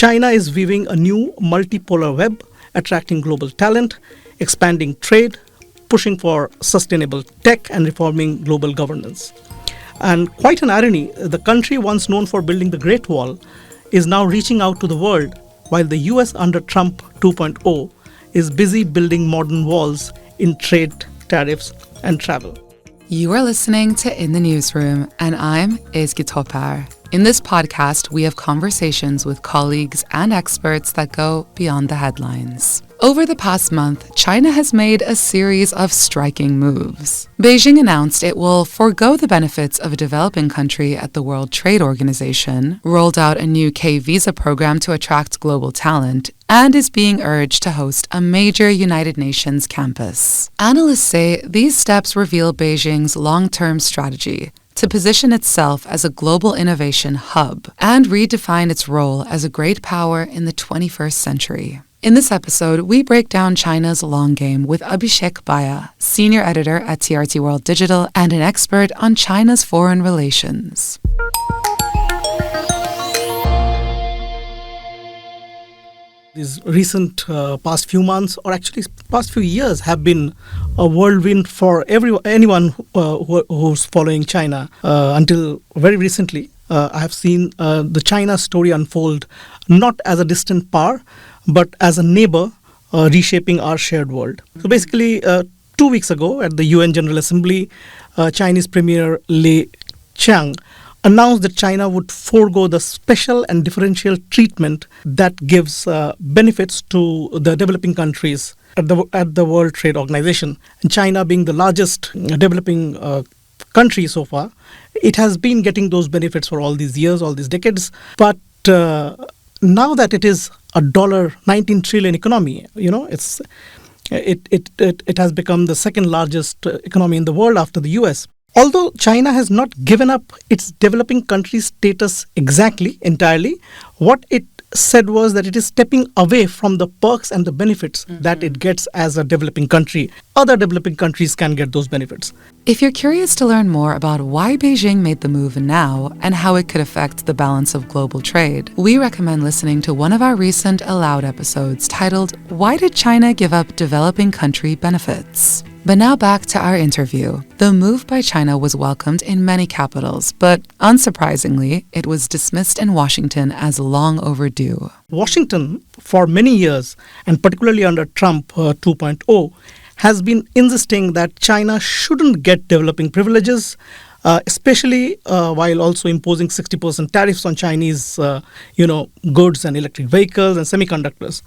China is weaving a new multipolar web, attracting global talent, expanding trade, pushing for sustainable tech, and reforming global governance. And quite an irony, the country once known for building the Great Wall is now reaching out to the world, while the US under Trump 2.0 is busy building modern walls in trade, tariffs, and travel. You are listening to In the Newsroom, and I'm Ezgi. In this podcast, we have conversations with colleagues and experts that go beyond the headlines. Over the past month, China has made a series of striking moves. Beijing announced it will forego the benefits of a developing country at the World Trade Organization, rolled out a new K-visa program to attract global talent, and is being urged to host a major United Nations campus. Analysts say these steps reveal Beijing's long-term strategy to position itself as a global innovation hub and redefine its role as a great power in the 21st century. In this episode, we break down China's long game with Abhishek Bhaya, senior editor at TRT World Digital and an expert on China's foreign relations. These recent past few months, or actually past few years, have been a whirlwind for anyone who's following China. Until very recently, I have seen the China story unfold not as a distant power, but as a neighbor reshaping our shared world. So basically, 2 weeks ago at the UN General Assembly, Chinese Premier Li Qiang announced that China would forego the special and differential treatment that gives benefits to the developing countries at the World Trade Organization. And China being the largest developing country so far, it has been getting those benefits for all these years, all these decades. But now that it is a $19 trillion economy, it has become the second largest economy in the world after the US. Although China has not given up its developing country status entirely, what it said was that it is stepping away from the perks and the benefits that it gets as a developing country. Other developing countries can get those benefits. If you're curious to learn more about why Beijing made the move now and how it could affect the balance of global trade, we recommend listening to one of our recent Aloud episodes titled, "Why Did China Give Up Developing Country Benefits?" But now back to our interview. The move by China was welcomed in many capitals, but unsurprisingly, it was dismissed in Washington as long overdue. Washington, for many years, and particularly under Trump 2.0, has been insisting that China shouldn't get developing privileges, especially while also imposing 60% tariffs on Chinese, goods and electric vehicles and semiconductors.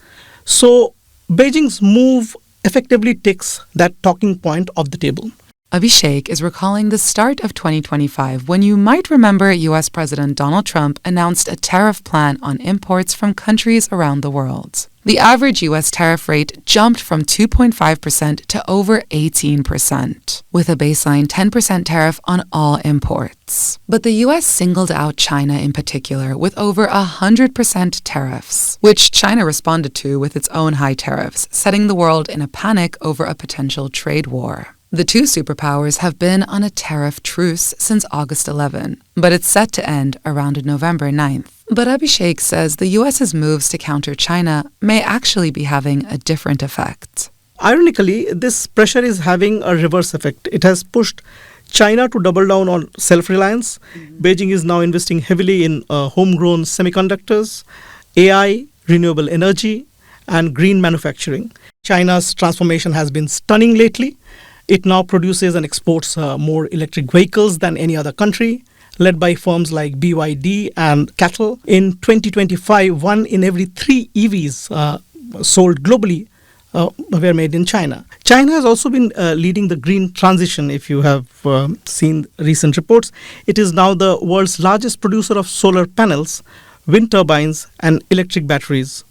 So Beijing's move effectively takes that talking point off the table. Abhishek is recalling the start of 2025 when you might remember US President Donald Trump announced a tariff plan on imports from countries around the world. The average US tariff rate jumped from 2.5% to over 18%, with a baseline 10% tariff on all imports. But the US singled out China in particular with over 100% tariffs, which China responded to with its own high tariffs, setting the world in a panic over a potential trade war. The two superpowers have been on a tariff truce since August 11, but it's set to end around November 9th. But Abhishek says the US's moves to counter China may actually be having a different effect. Ironically, this pressure is having a reverse effect. It has pushed China to double down on self-reliance. Beijing is now investing heavily in homegrown semiconductors, AI, renewable energy, and green manufacturing. China's transformation has been stunning lately. It now produces and exports more electric vehicles than any other country, led by firms like BYD and CATL. In 2025, 1 in every 3 EVs sold globally were made in China. China has also been leading the green transition. If you have seen recent reports, it is now the world's largest producer of solar panels, wind turbines, and electric batteries.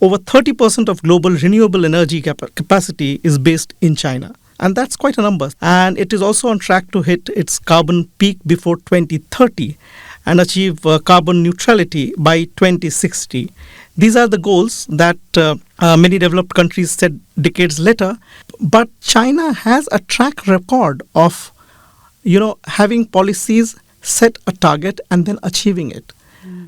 Over 30% of global renewable energy capacity is based in China. And that's quite a number. And it is also on track to hit its carbon peak before 2030 and achieve carbon neutrality by 2060. These are the goals that many developed countries set decades later. But China has a track record of, having policies set a target and then achieving it,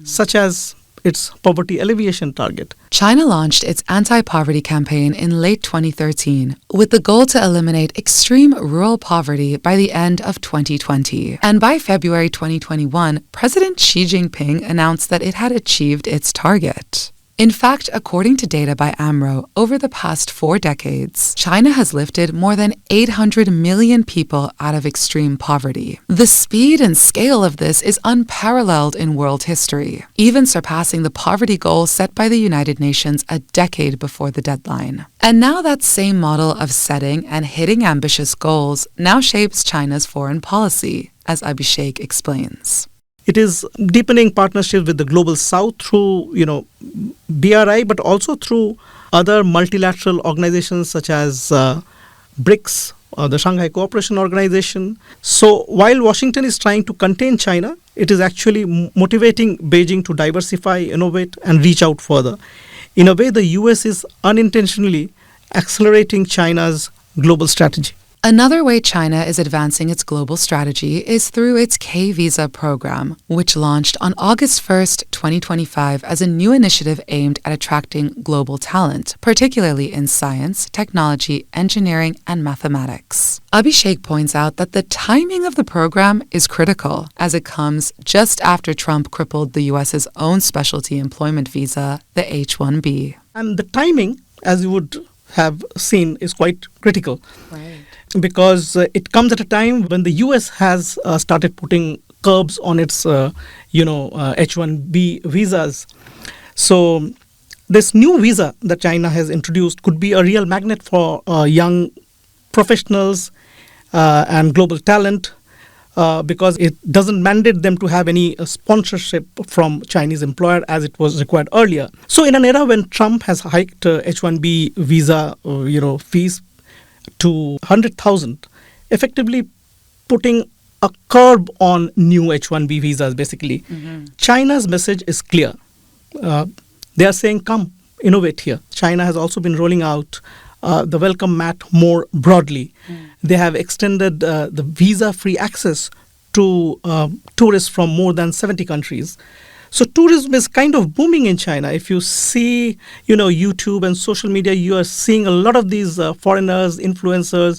such as its poverty alleviation target. China launched its anti-poverty campaign in late 2013 with the goal to eliminate extreme rural poverty by the end of 2020. And by February 2021, President Xi Jinping announced that it had achieved its target. In fact, according to data by AMRO, over the past 4 decades, China has lifted more than 800 million people out of extreme poverty. The speed and scale of this is unparalleled in world history, even surpassing the poverty goal set by the United Nations a decade before the deadline. And now that same model of setting and hitting ambitious goals now shapes China's foreign policy, as Abhishek explains. It is deepening partnerships with the global south through, BRI, but also through other multilateral organizations such as BRICS, the Shanghai Cooperation Organization. So while Washington is trying to contain China, it is actually motivating Beijing to diversify, innovate, and reach out further. In a way, the US is unintentionally accelerating China's global strategy. Another way China is advancing its global strategy is through its K-Visa program, which launched on August 1st, 2025 as a new initiative aimed at attracting global talent, particularly in science, technology, engineering, and mathematics. Abhishek points out that the timing of the program is critical, as it comes just after Trump crippled the US's own specialty employment visa, the H-1B. And the timing, as you would have seen, is quite critical. Right. Because it comes at a time when the US has started putting curbs on its, H-1B visas. So this new visa that China has introduced could be a real magnet for young professionals and global talent because it doesn't mandate them to have any sponsorship from Chinese employer as it was required earlier. So in an era when Trump has hiked H-1B visa, fees to 100,000, effectively putting a curb on new H-1B visas, basically. Mm-hmm. China's message is clear. They are saying, come, innovate here. China has also been rolling out the welcome mat more broadly. They have extended the visa-free access to tourists from more than 70 countries. So tourism is kind of booming in China. If you see, YouTube and social media, you are seeing a lot of these foreigners, influencers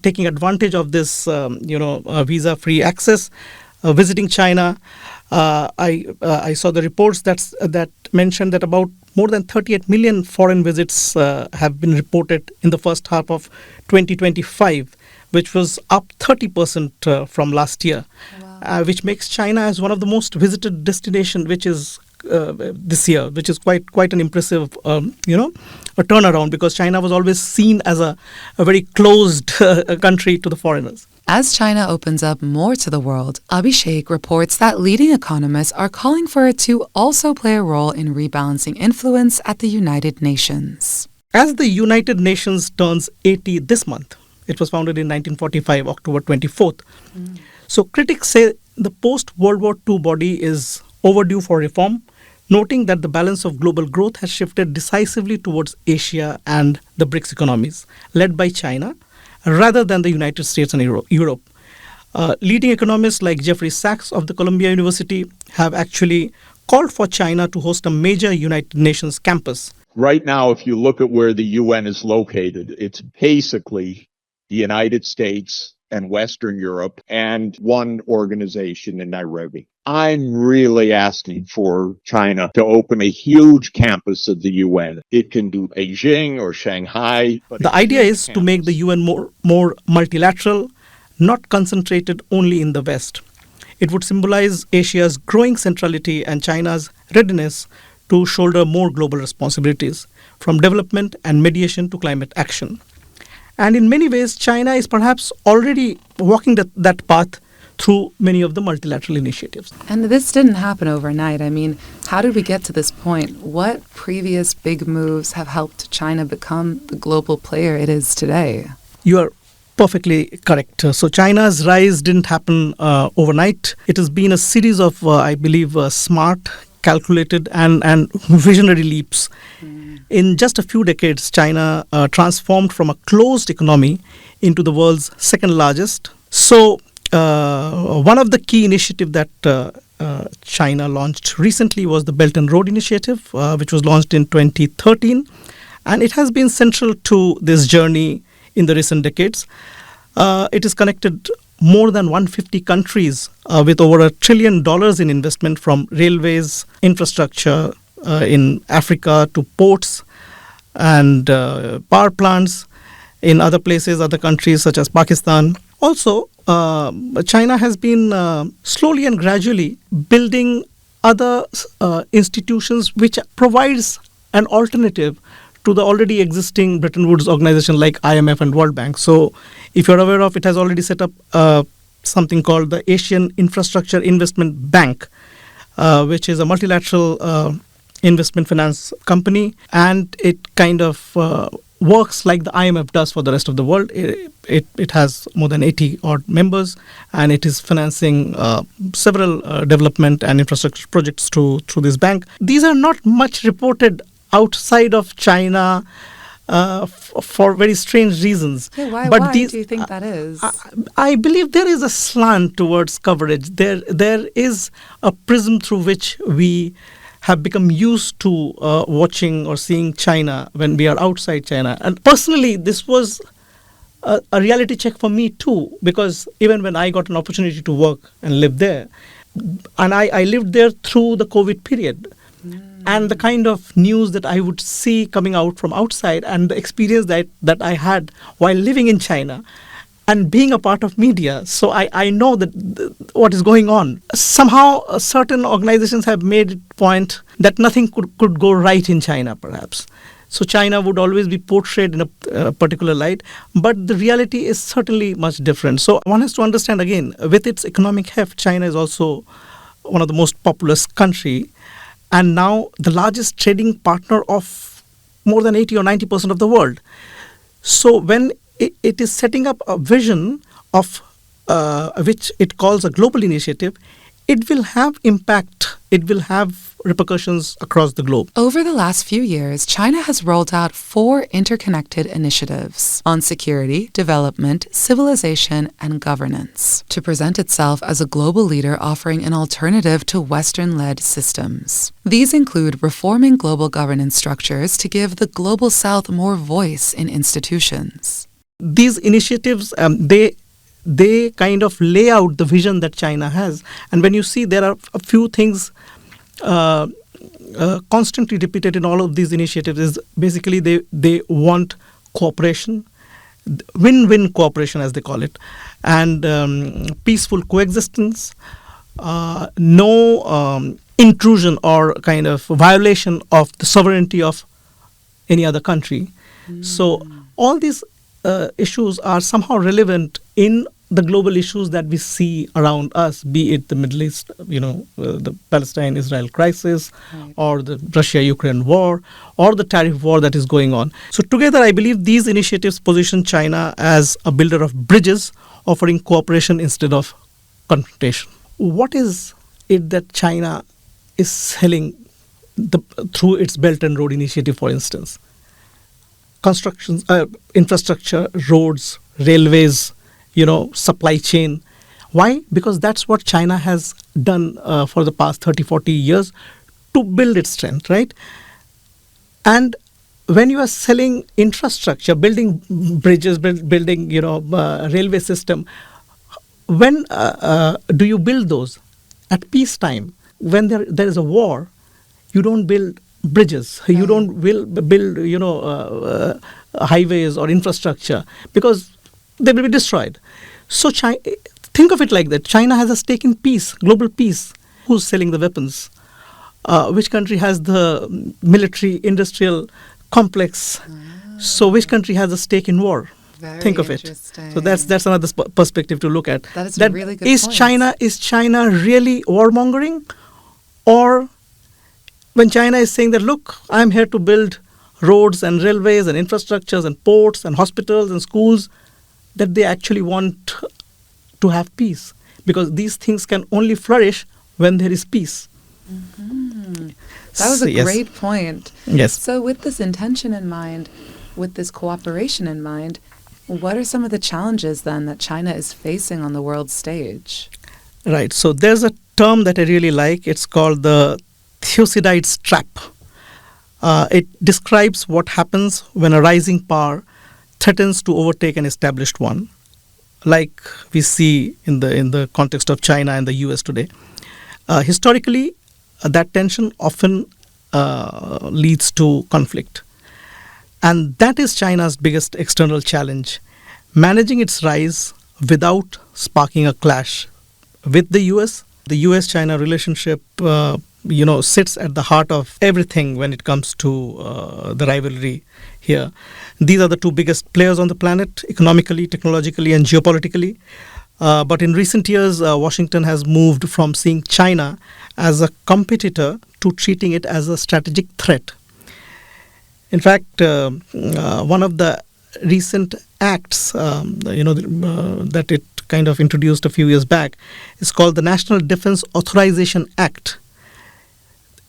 taking advantage of this, visa-free access, visiting China. I saw the reports that mentioned that about more than 38 million foreign visits have been reported in the first half of 2025, which was up 30% from last year. Wow. Which makes China as one of the most visited destination, which is this year, which is quite an impressive, a turnaround, because China was always seen as a very closed country to the foreigners. As China opens up more to the world, Abhishek reports that leading economists are calling for it to also play a role in rebalancing influence at the United Nations. As the United Nations turns 80 this month, it was founded in 1945, October 24th. So critics say the post-World War II body is overdue for reform, noting that the balance of global growth has shifted decisively towards Asia and the BRICS economies, led by China, rather than the United States and Europe. Leading economists like Jeffrey Sachs of the Columbia University have actually called for China to host a major United Nations campus. Right now, if you look at where the UN is located, it's basically the United States and Western Europe and one organization in Nairobi. I'm really asking for China to open a huge campus of the UN. It can do Beijing or Shanghai. But the idea is to make the UN more multilateral, not concentrated only in the West. It would symbolize Asia's growing centrality and China's readiness to shoulder more global responsibilities, from development and mediation to climate action. And in many ways, China is perhaps already walking that path through many of the multilateral initiatives. And this didn't happen overnight. I mean, how did we get to this point? What previous big moves have helped China become the global player it is today? You are perfectly correct. So China's rise didn't happen overnight. It has been a series of, smart, calculated and visionary leaps. In just a few decades, China transformed from a closed economy into the world's second largest. So one of the key initiatives that China launched recently was the Belt and Road Initiative, which was launched in 2013. And it has been central to this journey in the recent decades. It has connected more than 150 countries with over $1 trillion in investment from railways, infrastructure in Africa to ports and power plants in other places, other countries such as Pakistan. Also, China has been slowly and gradually building other institutions which provides an alternative to the already existing Bretton Woods organization like IMF and World Bank. So, if you're aware of, it has already set up something called the Asian Infrastructure Investment Bank, which is a multilateral investment finance company, and it kind of works like the IMF does for the rest of the world. It has more than 80 odd members, and it is financing several development and infrastructure projects through this bank. These are not much reported outside of China for very strange reasons. Yeah, why do you think that is? I believe there is a slant towards coverage. There is a prism through which we have become used to watching or seeing China when we are outside China. And personally, this was a reality check for me too, because even when I got an opportunity to work and live there, and I lived there through the COVID period, and the kind of news that I would see coming out from outside and the experience that I had while living in China and being a part of media. So I know that what is going on. Somehow certain organizations have made it point that nothing could go right in China, perhaps. So China would always be portrayed in a particular light, but the reality is certainly much different. So one has to understand again, with its economic heft, China is also one of the most populous country, and now the largest trading partner of more than 80 or 90% of the world. So when it is setting up a vision of which it calls a global initiative, it will have impact, it will have repercussions across the globe. Over the last few years, China has rolled out 4 interconnected initiatives on security, development, civilization, and governance to present itself as a global leader offering an alternative to Western-led systems. These include reforming global governance structures to give the Global South more voice in institutions. These initiatives, they kind of lay out the vision that China has. And when you see, there are a few things constantly repeated in all of these initiatives is basically they want cooperation, win-win cooperation as they call it, and peaceful coexistence, no intrusion or kind of violation of the sovereignty of any other country. So all these issues are somehow relevant in the global issues that we see around us, be it the Middle East, the Palestine-Israel crisis, right, or the Russia-Ukraine war, or the tariff war that is going on. So together, I believe these initiatives position China as a builder of bridges, offering cooperation instead of confrontation. What is it that China is selling through its Belt and Road Initiative, for instance? Constructions, infrastructure, roads, railways, supply chain. Why? Because that's what China has done for the past 30, 40 years to build its strength, right? And when you are selling infrastructure, building bridges, building, railway system, when do you build those? At peacetime. When there is a war, you don't build bridges. Right. You don't build, highways or infrastructure because they will be destroyed. So think of it like that. China has a stake in peace, global peace. Who's selling the weapons? Which country has the military industrial complex? So which country has a stake in war? Very think of it. So that's another perspective to look at. That is a really good point. Is China really warmongering? Or when China is saying that, look, I'm here to build roads and railways and infrastructures and ports and hospitals and schools, that they actually want to have peace, because these things can only flourish when there is peace. Mm-hmm. That was a great point. Yes. So with this intention in mind, with this cooperation in mind, what are some of the challenges then that China is facing on the world stage? Right. So there's a term that I really like. It's called the Thucydides trap. It describes what happens when a rising power threatens to overtake an established one, like we see in the context of China and the US today. Historically, that tension often leads to conflict. And that is China's biggest external challenge, managing its rise without sparking a clash with the US. The US-China relationship, sits at the heart of everything when it comes to the rivalry here. These are the two biggest players on the planet, economically, technologically, and geopolitically. But in recent years, Washington has moved from seeing China as a competitor to treating it as a strategic threat. In fact, one of the recent acts, that it kind of introduced a few years back, is called the National Defense Authorization Act.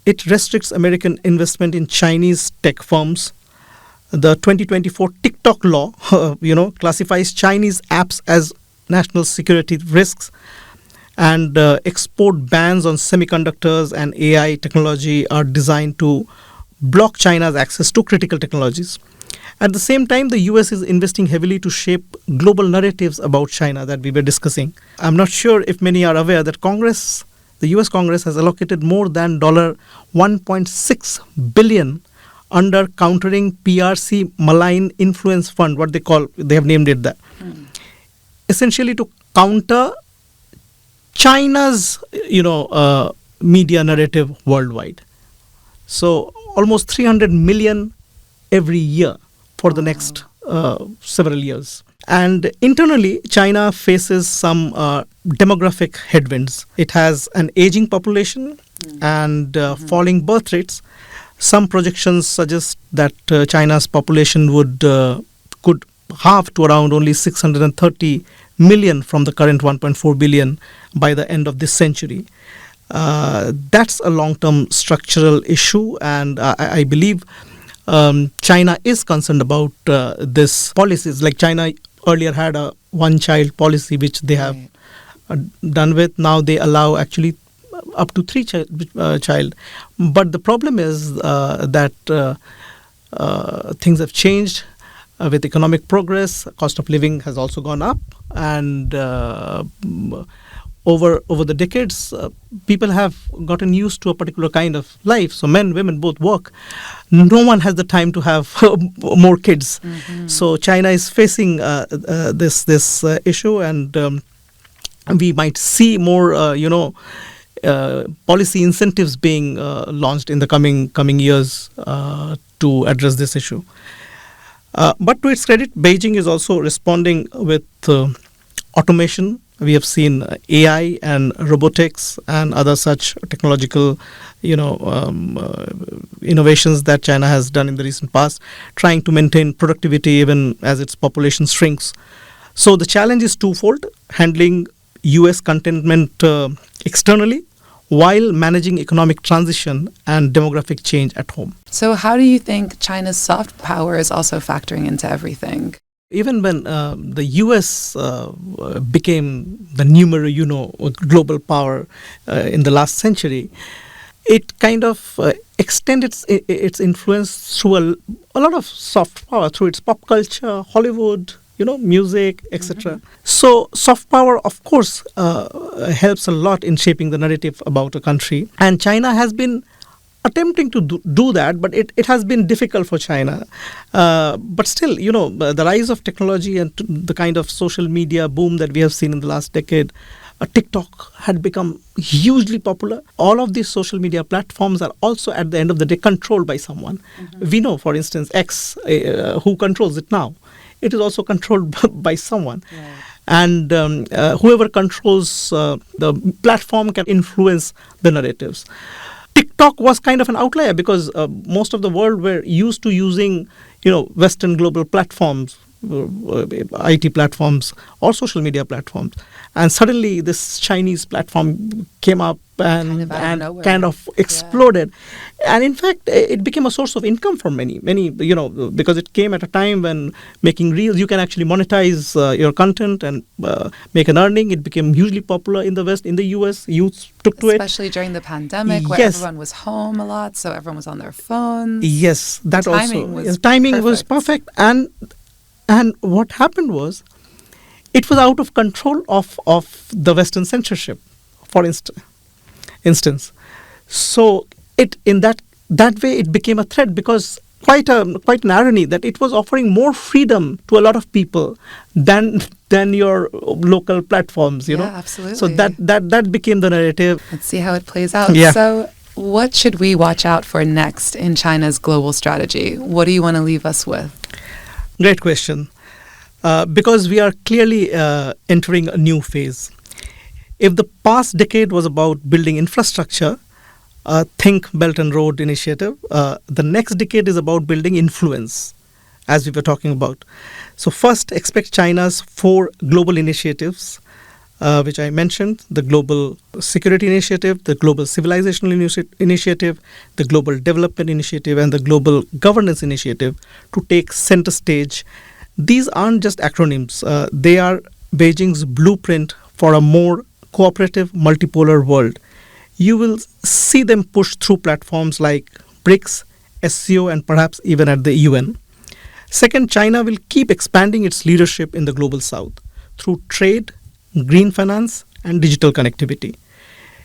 It restricts American investment in Chinese tech firms. The 2024 TikTok law, classifies Chinese apps as national security risks, and export bans on semiconductors and AI technology are designed to block China's access to critical technologies. At the same time, the US is investing heavily to shape global narratives about China that we were discussing. I'm not sure if many are aware that the US Congress has allocated more than $1.6 billion under countering PRC malign influence fund, they have named it that. Essentially to counter China's, media narrative worldwide. So almost 300 million every year for the next several years. And internally, China faces some demographic headwinds. It has an aging population and falling birth rates. Some projections suggest that China's population could halve to around only 630 million from the current 1.4 billion by the end of this century. That's a long-term structural issue, and I believe China is concerned about this policies. Like China earlier had a one-child policy, which they have done with. Now they allow actually up to three child. But the problem is that things have changed with economic progress. Cost of living has also gone up, and over the decades, people have gotten used to a particular kind of life. So men, women both work. No one has the time to have more kids. So China is facing this issue, and we might see more, policy incentives being launched in the coming years to address this issue. But to its credit, Beijing is also responding with automation. We have seen AI and robotics and other such technological, innovations that China has done in the recent past, trying to maintain productivity even as its population shrinks. So the challenge is twofold: handling US contentment externally, while managing economic transition and demographic change at home. So how do you think China's soft power is also factoring into everything? Even when the US became the global power in the last century, it kind of extended its influence through a lot of soft power, through its pop culture, Hollywood, music, etc. So soft power, of course, helps a lot in shaping the narrative about a country. And China has been attempting to do that, but it has been difficult for China. But still, the rise of technology and the kind of social media boom that we have seen in the last decade, TikTok had become hugely popular. All of these social media platforms are also, at the end of the day, controlled by someone. We know, for instance, X, who controls it now. It is also controlled by someone. Right. And whoever controls the platform can influence the narratives. TikTok was kind of an outlier because most of the world were used to using, Western global platforms, IT platforms or social media platforms. And suddenly this Chinese platform came up and kind of exploded. And in fact, it became a source of income for many, because it came at a time when making reels, you can actually monetize your content and make an earning. It became hugely popular in the West. In the US, youth took to it. Especially during the pandemic where everyone was home a lot, so everyone was on their phones. Yes, that the timing also. Was timing perfect. was perfect. And what happened was, it was out of control of the Western censorship, for instance. So in that way, it became a threat, because quite an irony that it was offering more freedom to a lot of people than your local platforms. You know, absolutely. So that became the narrative. Let's see how it plays out. Yeah. So, what should we watch out for next in China's global strategy? What do you want to leave us with? Great question. Because we are clearly entering a new phase. If the past decade was about building infrastructure, think Belt and Road Initiative, the next decade is about building influence, as we were talking about. So first, expect China's 4 global initiatives, which I mentioned: the Global Security Initiative, the Global Civilizational Initiative, the Global Development Initiative, and the Global Governance Initiative, to take center stage. These aren't just acronyms. They are Beijing's blueprint for a more cooperative, multipolar world. You will see them push through platforms like BRICS, SCO, and perhaps even at the UN. Second, China will keep expanding its leadership in the global south through trade, green finance, and digital connectivity.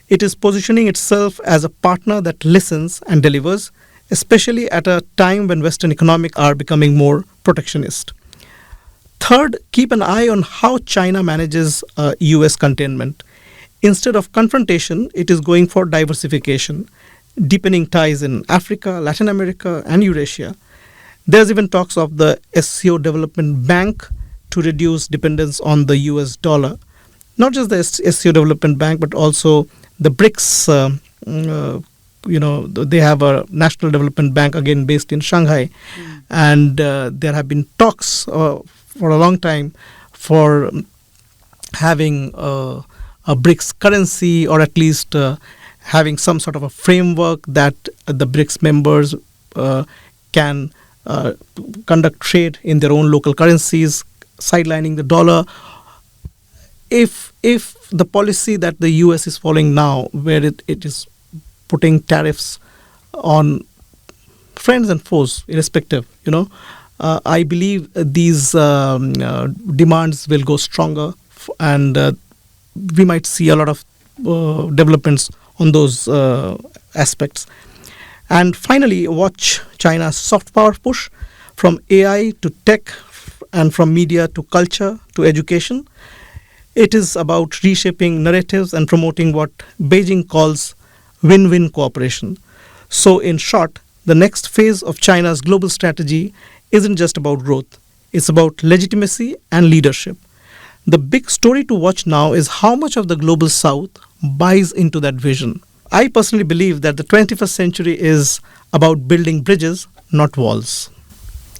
It is positioning itself as a partner that listens and delivers, especially at a time when Western economies are becoming more protectionist. Third, keep an eye on how China manages US containment. Instead of confrontation, it is going for diversification, deepening ties in Africa, Latin America, and Eurasia. There's even talks of the SCO Development Bank to reduce dependence on the US dollar. Not just the SCO Development Bank, but also the BRICS. They have a National Development Bank, again based in Shanghai. And there have been talks for a long time for having a BRICS currency, or at least having some sort of a framework that the BRICS members can conduct trade in their own local currencies, sidelining the dollar. If the policy that the US is following now, where it is putting tariffs on friends and foes, irrespective, I believe these demands will go stronger, and we might see a lot of developments on those aspects. And finally, watch China's soft power push, from AI to tech, and from media to culture to education. It is about reshaping narratives and promoting what Beijing calls win-win cooperation. So in short, the next phase of China's global strategy isn't just about growth. It's about legitimacy and leadership. The big story to watch now is how much of the global south buys into that vision. I personally believe that the 21st century is about building bridges, not walls.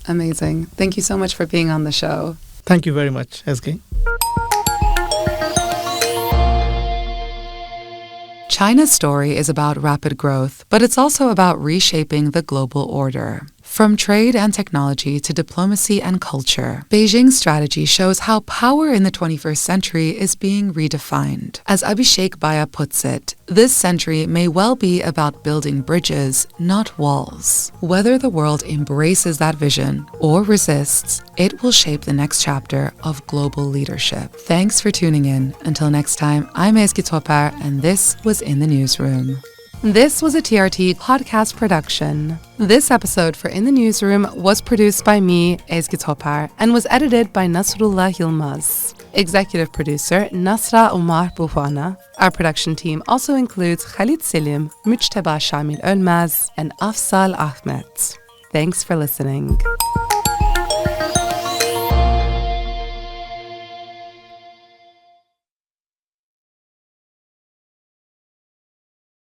Amazing. Thank you so much for being on the show. Thank you very much, Ezgi. China's story is about rapid growth, but it's also about reshaping the global order. From trade and technology to diplomacy and culture, Beijing's strategy shows how power in the 21st century is being redefined. As Abhishek Bhaya puts it, this century may well be about building bridges, not walls. Whether the world embraces that vision or resists, it will shape the next chapter of global leadership. Thanks for tuning in. Until next time, I'm Ezgi, and this was In the Newsroom. This was a TRT podcast production. This episode for In the Newsroom was produced by me, Ezgi, and was edited by Nasrullah Yilmaz. Executive producer, Nasra Omar Bhwana. Our production team also includes Khaled, Selim, Mucteba, Olmez, and Afzal, Ahmed. Thanks for listening.